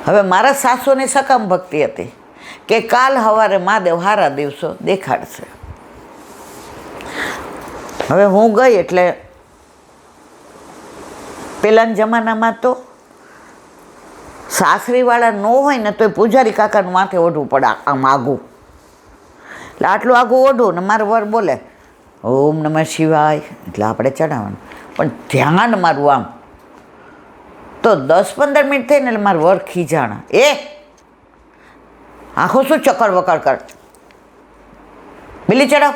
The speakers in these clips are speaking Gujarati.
હવે મારા સાસુની સકામ ભક્તિ હતી કે કાલ સવારે મહાદેવ હારા દિવસો દેખાડશે. હવે હું ગઈ એટલે પેલાના જમાનામાં તો સાસરીવાળા ન હોય ને તોય પૂજારી કાકાનું માથે ઓઢવું પડે, આમ આઘું. એટલે આટલું આઘું ઓઢું ને મારો વર બોલે ઓમ નમઃ શિવાય, એટલે આપણે ચડાવવાનું. પણ ધ્યાન મારું આમ તો 10-15 મિનિટ થઈને એટલે મારું વર ખીજાણા, આખો શું ચક્કર વકર કર, બીલી ચડાવ.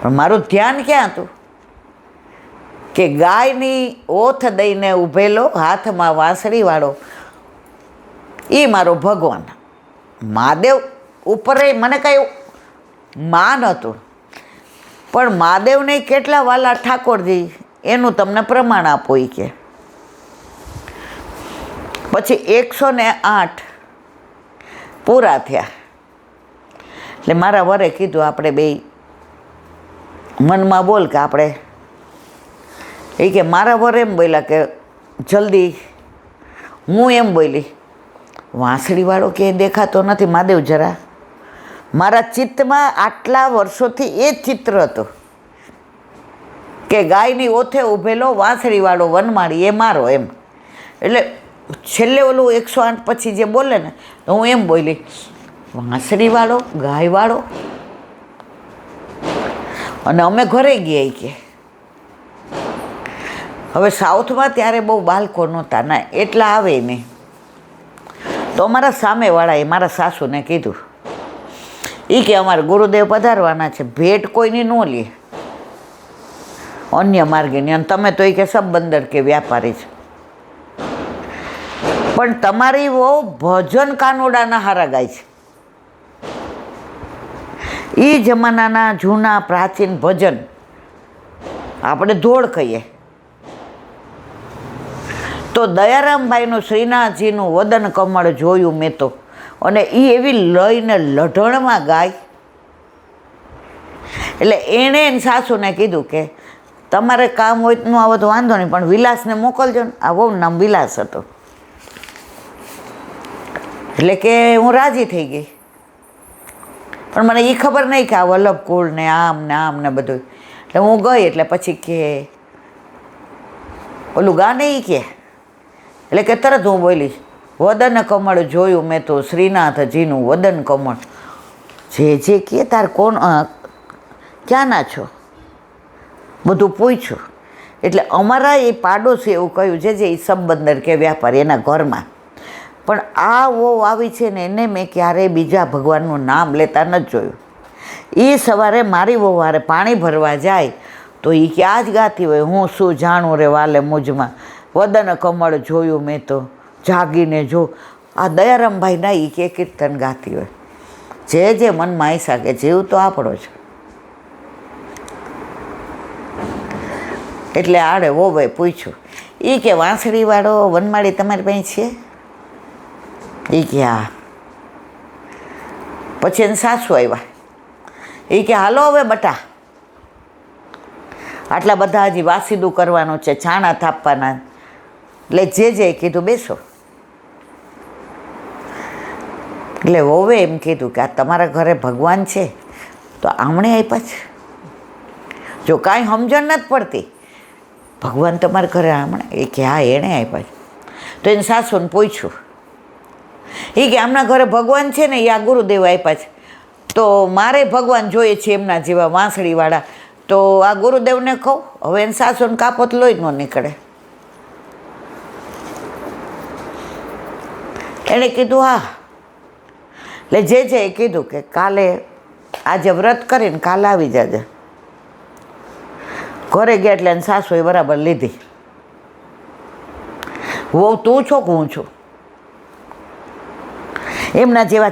પણ મારું ધ્યાન ક્યાં હતું કે ગાયની ઓથ દઈને ઊભેલો હાથમાં વાંસળીવાળો એ મારો ભગવાન. મહાદેવ ઉપર મને કાંઈ માન હતું, પણ મહાદેવને કેટલા વાલા ઠાકોરજી એનું તમને પ્રમાણ આપો. એ કે પછી 108 પૂરા થયા એટલે મારા વરે કીધું આપણે બે મનમાં બોલ કે આપણે, એ કે મારા વર એમ બોલ્યા કે જલ્દી, હું એમ બોલી વાંસળીવાળો કે દેખાતો નથી મહાદેવ જરા. મારા ચિત્તમાં આટલા વર્ષોથી એ જ ચિત્ર હતું કે ગાયની ઓથે ઊભેલો વાંસળીવાળો વનમાળી એ મારો એમ. એટલે છેલ્લે ઓલું 108 પછી જે બોલે ને તો હું એમ બોલી વાંસળીવાળો ગાયવાળો. અને અમે ઘરે ગયા કે હવે સાઉથમાં ત્યારે બહુ બાળકો નહોતા ના એટલા આવે નહીં, તો અમારા સામેવાળાએ મારા સાસુને કીધું એ કે અમારે ગુરુદેવ પધારવાના છે, ભેટ કોઈની ન લે અન્ય માર્ગેની, અને તમે તો એ કે સબબંદર કે વ્યાપારી છે, પણ તમારી બહુ ભજન કાનોડાના હારા ગાય છે. એ જમાનાના જૂના પ્રાચીન ભજન આપણે ધોળ કહીએ તો દયારામભાઈનું શ્રીનાથજીનું વદન કમળ જોયું મેં તો, અને એ એવી લઈને લઢણમાં ગાય. એટલે એણે સાસુને કીધું કે તમારે કામ હોય ન આવે તો વાંધો નહીં, પણ વિલાસને મોકલજો ને. આ બહુ નામ વિલાસ હતો. એટલે કે હું રાજી થઈ ગઈ, પણ મને એ ખબર નહીં કે આ વલ્લભ કુળ ને આમ ને બધું. એટલે હું ગઈ એટલે પછી કે ઓલું ગાને એ કે, એટલે કે તરત હું બોલી વદન કમળ જોયું મેં તો શ્રીનાથજીનું વદન કમળ. જે કે તાર કોણ ક્યાંના છો બધું પૂછ્યું. એટલે અમારા એ પાડોશી એવું કહ્યું છે જે એ સબબંદર કે વ્યાપારી એના ઘરમાં. પણ આ વો આવી છે ને એને મેં ક્યારેય બીજા ભગવાનનું નામ લેતા નથી જોયું. એ સવારે મારી વહુ વારે પાણી ભરવા જાય તો એ ક્યાં જ ગાતી હોય હું શું જાણું રે વાલે મુજમાં વદન કમળ જોયું મેં તો જાગીને જો. આ દયારામભાઈ ના એ કે કીર્તન ગાતી હોય. જે મનમાં આશા કે જીવ તો આપણો છે. એટલે આડે વોવે પૂછ્યું એ કે વાંસળીવાળો વનમાળી તમારી પાસે છે? એ કે હા. પછી એને સાસુ આવ્યા એ કે હાલો હવે બટા આટલા બધા હજી વાસીદું કરવાનું છે, છાણા થાપવાના. એટલે જે કીધું બેસો. એટલે વહુએ એમ કીધું કે આ તમારા ઘરે ભગવાન છે તો આમણે આપ્યા છે, જો કાંઈ સમજણ નથી પડતી ભગવાન તમારા ઘરે આમણે? એ કે હા એણે આપ્યા છે. તો એને સાસુને પૂછ્યું એ કે આમના ઘરે ભગવાન છે ને એ આ ગુરુદેવ આપ્યા છે, તો મારે ભગવાન જોઈએ છે એમના જેવા વાંસળીવાળા, તો આ ગુરુદેવને કહું. હવે એને સાસુને કાપોત લોહી ન નીકળે. એણે કીધું હા. એટલે જે કીધું કે કાલે આજે વ્રત કરીને કાલે આવી જાજે. ઘરે ગયા એટલે એને સાસુએ બરાબર લીધી. વહુ તું છો કે હું છું? એમના જેવા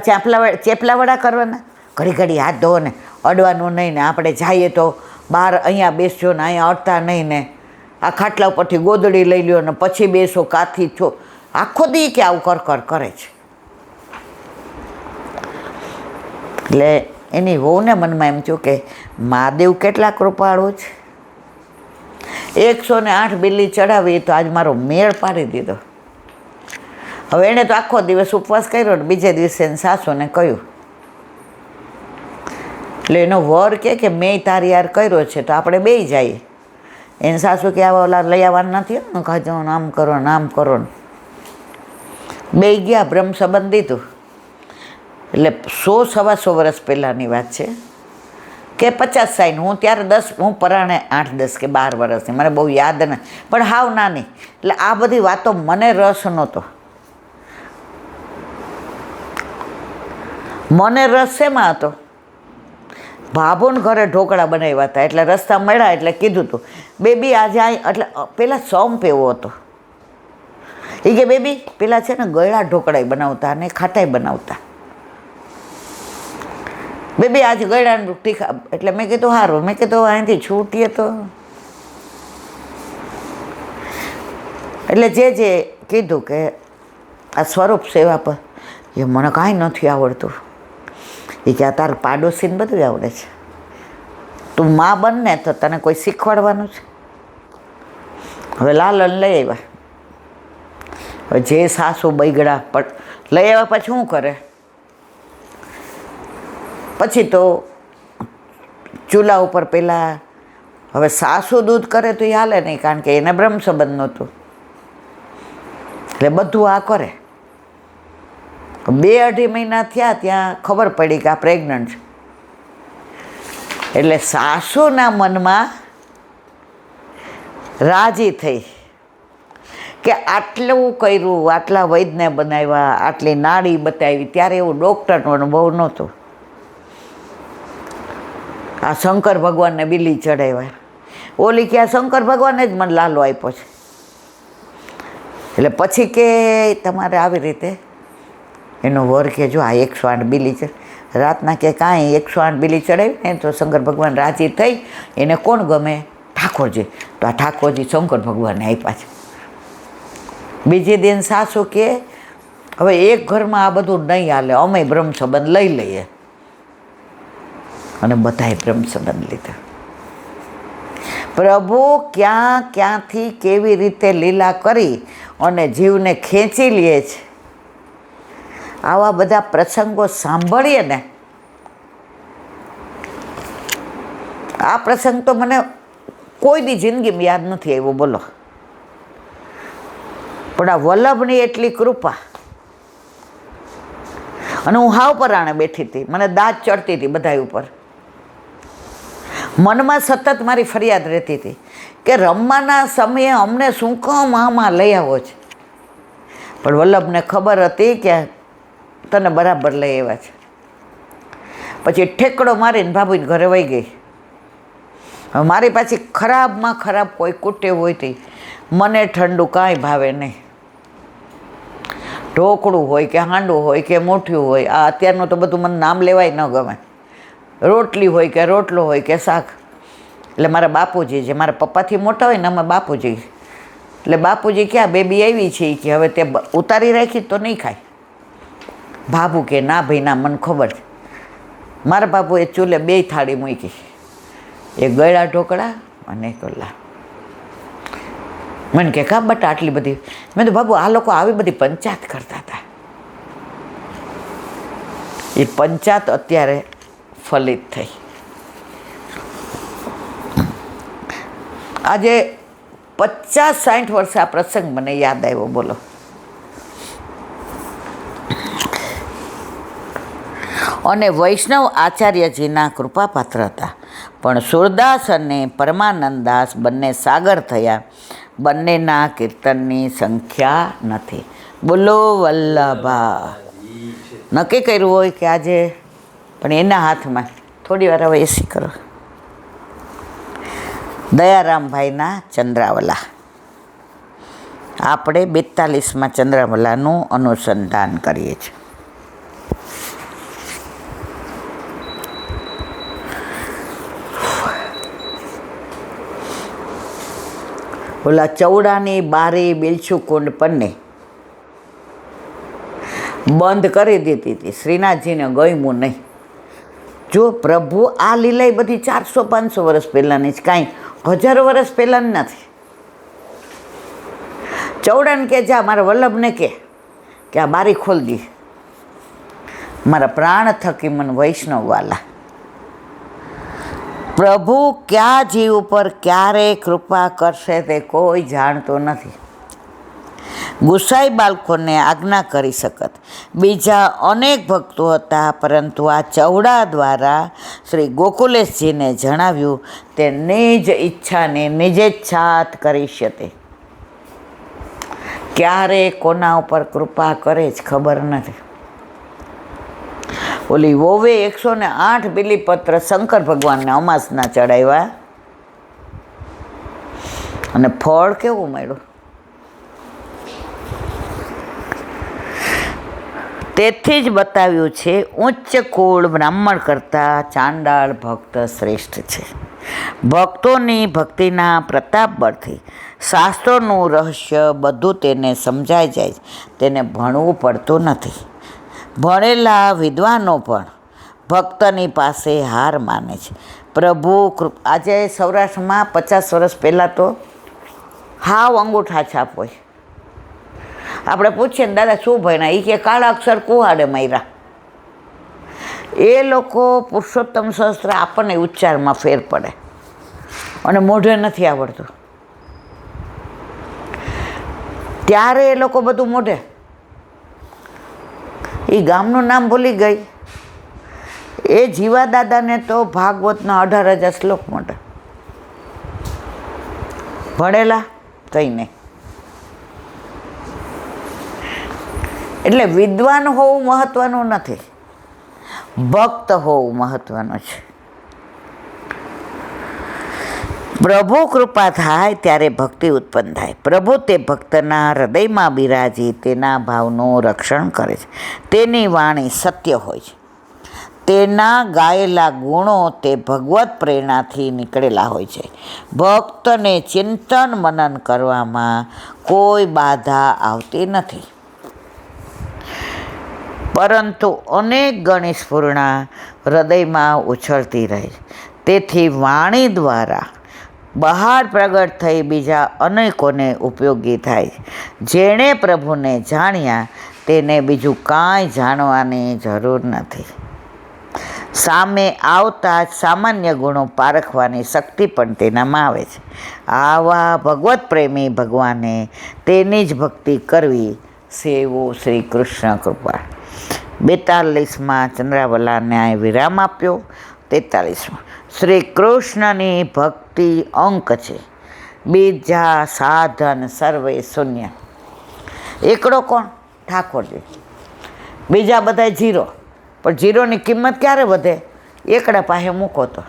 ચેપલાવાળા કરવાના, ઘડી હાથ ધોવો ને અડવાનું નહીં ને, આપણે જઈએ તો બહાર અહીંયા બેસજો ને અહીંયા અડતા નહીં ને, આ ખાટલા ઉપરથી ગોદડી લઈ લ્યો ને પછી બેસો કાથી છો. આખો દી કે આવું કર કરે છે. એટલે એની વહુને મનમાં એમ થયું કે મહાદેવ કેટલા કૃપાળુ છે. 108 બિલ્લી ચડાવી તો આજ મારો મેળ પાડી દીધો. હવે એણે તો આખો દિવસ ઉપવાસ કર્યો ને બીજે દિવસે એની સાસુને કહ્યું. એટલે એનો વર કે મેં તારી યાર કર્યો છે તો આપણે બેય જઈએ. એની સાસુ કે આવા ઓલા લઈ આવવાના નથી ખાજો આમ કરો ને આમ કરો ને. બેય ગયા, બ્રહ્મ સંબંધ દીધું. એટલે 100-125 વર્ષ પહેલાંની વાત છે કે 50-60. હું ત્યારે હું પરાણે 8-10 કે 12 વર્ષની, મને બહુ યાદ નથી, પણ હાવ નાની. એટલે આ બધી વાતો મને રસ નહોતો. મને રસ શેમાં હતો? ભાભોને ઘરે ઢોકળા બનાવ્યા હતા, એટલે રસ્તા મળ્યા એટલે કીધું હતું બેબી આજે એટલે પેલા સોંપ એવો હતો. એ કે બેબી પેલા છે ને ગળા ઢોકળાય બનાવતા અને ખાટાઈ બનાવતા. બેબી આજે ગળાનું તીખા. એટલે મેં કીધું સારું. મેં કીધું અહીંથી છૂટીએ તો. એટલે જે કીધું કે આ સ્વરૂપ સેવા પર એ મને કાંઈ નથી આવડતું. એ કે આ તારું પાડોશીને બધું આવડે છે, તું માં બનને તો તને કોઈ શીખવાડવાનું છે. હવે લાલન લઈ આવ્યા. હવે જે સાસુ બૈગડા પણ લઈ આવ્યા પછી શું કરે? પછી તો ચૂલા ઉપર પેલા હવે સાસુ દૂધ કરે તો એ હાલે નહીં, કારણ કે એને બ્રહ્મ સંબંધ નહોતું. એટલે બધું આ કરે. 2-2.5 મહિના થયા ત્યાં ખબર પડી કે આ પ્રેગ્નન્ટ છે. એટલે સાસુના મનમાં રાજી થઈ કે આટલું કર્યું, આટલા વૈદ્યને બનાવ્યા, આટલી નાડી બતાવી. ત્યારે એવું ડૉક્ટરનો અનુભવ નહોતો. આ શંકર ભગવાનને બિલી ચડાવ્યા. ઓલી કે આ શંકર ભગવાને જ મને લાલો આપ્યો છે. એટલે પછી કે તમારે આવી રીતે એનો વર કે જો આ 108 બિલી છે. રાતના કે કાંઈ 108 બિલી ચડાવી ને તો શંકર ભગવાન રાજી થઈ. એને કોણ ગમે? ઠાકોરજી. તો આ ઠાકોરજી શંકર ભગવાનને આપ્યા છે. બીજે દિન સાસુ કે હવે એક ઘરમાં આ બધું નહીં હાલે, અમે બ્રહ્મ સંબંધ લઈ લઈએ. અને બધાએ બ્રહ્મ સંબંધ લીધા. પ્રભુ ક્યાંથી કેવી રીતે લીલા કરી અને જીવને ખેંચી લે છે. આવા બધા પ્રસંગો સાંભળીએ ને, આ પ્રસંગ તો મને કોઈ દી જિંદગીમાં યાદ નથી આવ્યો, બોલો. પણ આ વલ્લભની એટલી કૃપા. અને હું હાવ પરાણે બેઠી હતી, મને દાંત ચડતી હતી બધા ઉપર. મનમાં સતત મારી ફરિયાદ રહેતી હતી કે રમવાના સમયે અમને શું કામ આમાં લઈ આવો છે. પણ વલ્લભને ખબર હતી કે તને બરાબર લઈ આવ્યા છે. પછી ઠેકડો મારીને ભાભીને ઘરે વહી ગઈ. હવે મારી પાછી ખરાબમાં ખરાબ કોઈ કુટેવ હોય તે મને ઠંડુ કાંઈ ભાવે નહીં. ઢોકળું હોય કે હાંડું હોય કે મોઠિયું હોય, આ અત્યારનું તો બધું મને નામ લેવાય ન ગમે. રોટલી હોય કે રોટલો હોય કે શાક. એટલે મારા બાપુજી, જે મારા પપ્પાથી મોટા હોય ને અમે બાપુજી. એટલે બાપુજી ક્યાં બેબી આવી છે કે હવે તે ઉતારી રાખી તો નહીં ખાય. બાબુ કે ના ભાઈ ના, મને ખબર છે. મારા બાપુએ ચૂલે 2 થાળી મૂકી, એક ગળા ઢોકળા અને એક ઓલા. મને કે કા બટા આટલી બધી? મેં તો બાબુ આ લોકો આવી બધી પંચાયત કરતા હતા. એ પંચાયત અત્યારે ફલિત થઈ. આજે 50-60 વર્ષે આ પ્રસંગ મને યાદ આવ્યો, બોલો. અને વૈષ્ણવ આચાર્યજીના કૃપાપાત્ર હતા. પણ સુરદાસ અને પરમાનંદદાસ બંને સાગર થયા. બંનેના કીર્તનની સંખ્યા નથી. બોલો વલ્લભા. નક્કી કર્યું હોય કે આજે, પણ એના હાથમાં થોડી વાર હવે એસી કરો. દયારામભાઈના ચંદ્રાવલા. આપણે 42માં ચંદ્રાવલાનું અનુસંધાન કરીએ છીએ. ઓલા ચૌડાની બારી બિલછુકુંડ પન્ને બંધ કરી દીધી હતી. શ્રીનાથજીને ગમ્યું નહીં. જો પ્રભુ આ લીલા બધી 400-500 વર્ષ પહેલાંની જ, કાંઈ હજારો વર્ષ પહેલાંની નથી. ચૌડાને કે જા મારા વલ્લભને કે કે આ બારી ખોલી દી, મારા પ્રાણ થકી મને વૈષ્ણવવાલા. પ્રભુ કયા જીવ ઉપર ક્યારે કૃપા કરશે તે કોઈ જાણતો નથી. ગુસાઈ બાળકોને આજ્ઞા કરી શકત. બીજા અનેક ભક્તો હતા, પરંતુ આ ચવડા દ્વારા શ્રી ગોકુલેશજીને જણાવ્યું તે નિજ ઈચ્છાને નિજેચ્છાત કરી શકે. ક્યારે કોના ઉપર કૃપા કરે જ ખબર નથી. ઓલી વોવે 108 બિલીપત્ર શંકર ભગવાનને અમાસના ચડાવ્યા અને ફળ કેવું મળ્યું. તેથી જ બતાવ્યું છે ઉચ્ચ કુળ બ્રાહ્મણ કરતાં ચાંડાળ ભક્ત શ્રેષ્ઠ છે. ભક્તોની ભક્તિના પ્રતાપ બળથી શાસ્ત્રોનું રહસ્ય બધું તેને સમજાઈ જાય. તેને ભણવું પડતું નથી. ભણેલા વિદ્વાનો પણ ભક્તની પાસે હાર માને છે. પ્રભુ આજે સૌરાષ્ટ્રમાં 50 વર્ષ પહેલાં તો હાવ અંગૂઠા છાપ હોય. આપણે પૂછીએ ને દાદા શું ભણ્યા, એ કે કાળા અક્ષર કુહાડે માર્યા. એ લોકો પુરુષોત્તમ સહસ્ત્ર આપણને ઉચ્ચારમાં ફેર પડે અને મોઢે નથી આવડતું. ત્યારે એ લોકો બધું મોઢે. એ ગામનું નામ ભૂલી ગઈ. એ જીવા દાદાને તો ભાગવતના 18,000 શ્લોક મોઢે. ભણેલા કંઈ નહીં. એટલે વિદ્વાન હોવું મહત્વનું નથી, ભક્ત હોવું મહત્વનું છે. પ્રભુ કૃપા થાય ત્યારે ભક્તિ ઉત્પન્ન થાય. પ્રભુ તે ભક્તના હૃદયમાં બિરાજી તેના ભાવનું રક્ષણ કરે છે. તેની વાણી સત્ય હોય છે. તેના ગાયેલા ગુણો તે ભગવત પ્રેરણાથી નીકળેલા હોય છે. ભક્તને ચિંતન મનન કરવામાં કોઈ બાધા આવતી નથી, પરંતુ અનેક ગણી સ્ફૂર્ણા હૃદયમાં ઉછળતી રહે. તેથી વાણી દ્વારા બહાર પ્રગટ થઈ બીજા અનેકોને ઉપયોગી થાય. જેણે પ્રભુને જાણ્યા તેને બીજું કાંઈ જાણવાની જરૂર નથી. સામે આવતા જ સામાન્ય ગુણો પારખવાની શક્તિ પણ તેનામાં આવે છે. આવા ભગવત પ્રેમી ભગવાને તેની જ ભક્તિ કરવી સેવો શ્રી કૃષ્ણ કૃપા. 42માં ચંદ્રાવલા ન્યાય વિરામ આપ્યો. 43માં શ્રી કૃષ્ણની ભક્તિ અંક છે. બીજા સાધન સર્વે શૂન્ય. એકડો કોણ? ઠાકોરજી. બીજા બધા જીરો. પણ જીરોની કિંમત ક્યારે વધે? એકડા પાસે મૂકો તો.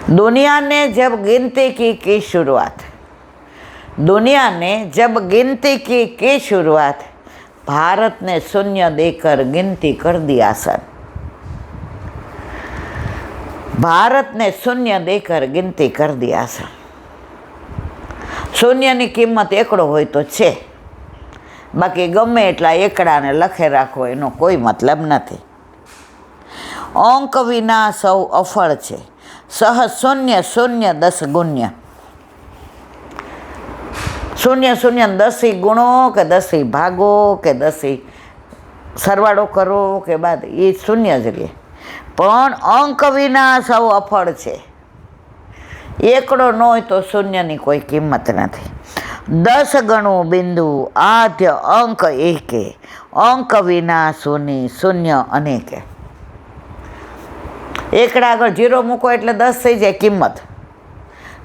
દુનિયાને જબ गिनती की शुरुआत, दुनिया ने जब गिनती की शुरुआत, भारत ने शून्य देकर गिनती कर दी आसान. भारत ने शून्य देकर गिनती कर दी आसान. શૂન્યની કિંમત એકડો હોય તો છે, બાકી ગમે એટલા એકડાને લખે રાખવો એનો કોઈ મતલબ નથી. અંક વિના સૌ અફળ છે. સહ શૂન્ય શૂન્ય 10 ગુણ્ય. શૂન્ય શૂન્ય 10 ગુણો કે 10 ભાગો કે 10 સરવાળો કરો કે બાદ, એ શૂન્ય જ રહે. પણ અંક વિના સૌ અફળ છે. એકડો ન હોય તો શૂન્યની કોઈ કિંમત નથી. 10 ગણું બિંદુ આદ્ય અંક એકે, અંક વિના શૂન્ય શૂન્ય અનેકે. એકડા આગળ જીરો મૂકો એટલે 10 થઈ જાય કિંમત.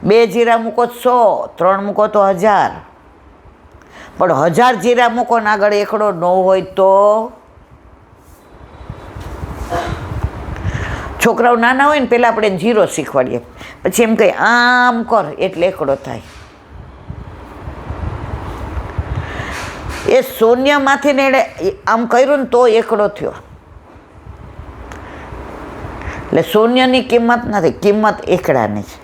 2 જીરા મૂકો 100, 3 મૂકો તો 1000. પણ 1000 જીરા મૂકો ને આગળ એકડો ન હોય તો? છોકરાઓ નાના હોય ને પહેલાં આપણે જીરો શીખવાડીએ, પછી એમ કહે આમ કર એટલે એકડો થાય. એ શૂન્યમાંથી ને આમ કર્યું ને તો એકડો થયો. એટલે શૂન્યની કિંમત નથી, કિંમત એકડાની છે.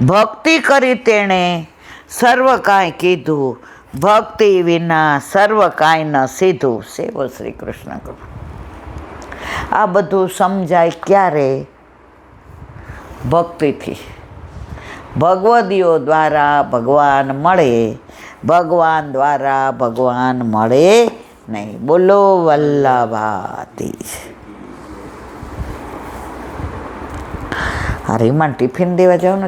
ભક્તિ કરી તેણે સર્વ કાંઈ કીધું, ભક્તિ વિના સર્વ કાંઈ ન સીધું. સેવો શ્રી કૃષ્ણ કૃપા. આ બધું સમજાય ક્યારે? ભક્તિથી. ભગવદીઓ દ્વારા ભગવાન મળે ભગવાન દ્વારા ભગવાન મળે નહીં. બોલો વલ્લભાધીશ. આ રીમાન ટિફિન દેવા જાવ ને